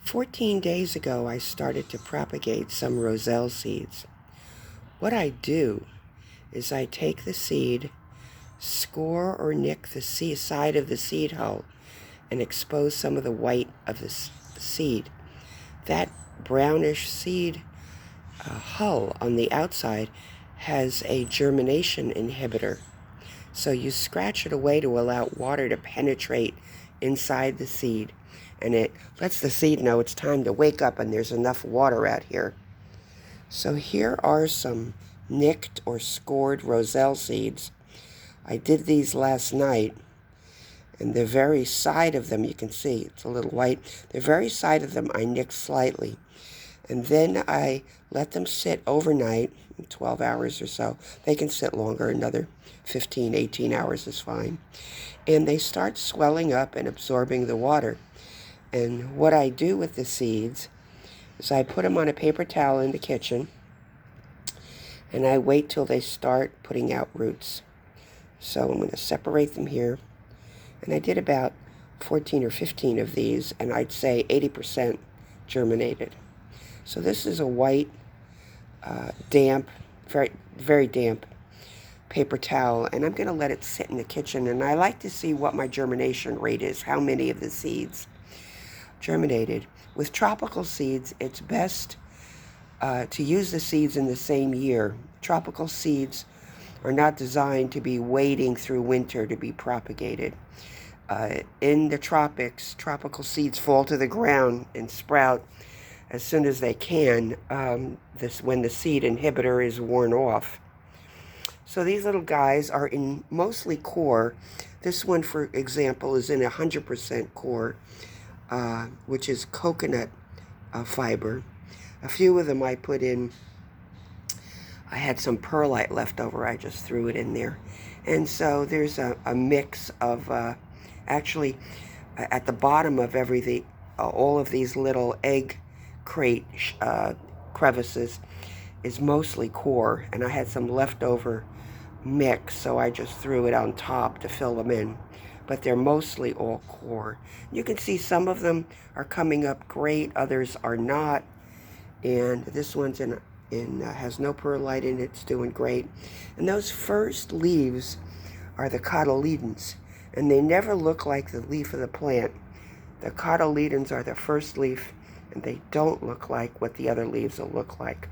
14 days ago, I started to propagate some Roselle seeds. What I do is I take the seed, score or nick the side of the seed hull, and expose some of the white of the seed. That brownish seed hull on the outside has a germination inhibitor. So you scratch it away to allow water to penetrate inside the seed, and it lets the seed know it's time to wake up and there's enough water out here. So here are some nicked or scored Roselle seeds. I did these last night, and the very side of them, you can see it's a little white, the very side of them I nicked slightly. And then I let them sit overnight, 12 hours or so. They can sit longer, another 15, 18 hours is fine. And they start swelling up and absorbing the water. And what I do with the seeds is I put them on a paper towel in the kitchen, and I wait till they start putting out roots. So I'm going to separate them here. And I did about 14 or 15 of these, and I'd say 80% germinated. So this is a white, damp, very, very damp paper towel, and I'm going to let it sit in the kitchen. And I like to see what my germination rate is, how many of the seeds germinated. With tropical seeds, it's best to use the seeds in the same year. Tropical seeds are not designed to be waiting through winter to be propagated. In the tropics, tropical seeds fall to the ground and sprout as soon as they can, when the seed inhibitor is worn off. So these little guys are in mostly core. This one, for example, is in 100% core, which is coconut fiber. A few of them I put in, I had some perlite left over, I just threw it in there. And so there's a mix of, actually, at the bottom of everything, all of these little egg crate crevices is mostly core, and I had some leftover mix, so I just threw it on top to fill them in. But they're mostly all core. You can see some of them are coming up great, others are not. And this one's has no perlite in it, it's doing great. And those first leaves are the cotyledons, and they never look like the leaf of the plant. The cotyledons are the first leaf, and they don't look like what the other leaves will look like.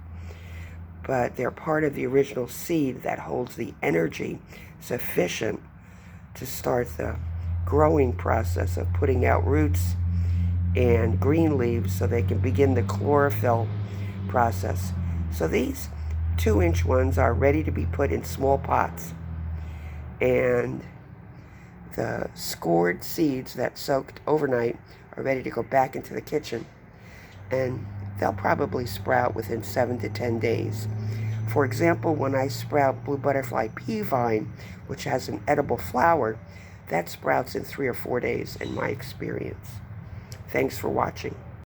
But they're part of the original seed that holds the energy sufficient to start the growing process of putting out roots and green leaves so they can begin the chlorophyll process. So these 2-inch ones are ready to be put in small pots. And the scored seeds that soaked overnight are ready to go back into the kitchen. And they'll probably sprout within 7 to 10 days. For example, when I sprout blue butterfly pea vine, which has an edible flower, that sprouts in 3 or 4 days in my experience. Thanks for watching.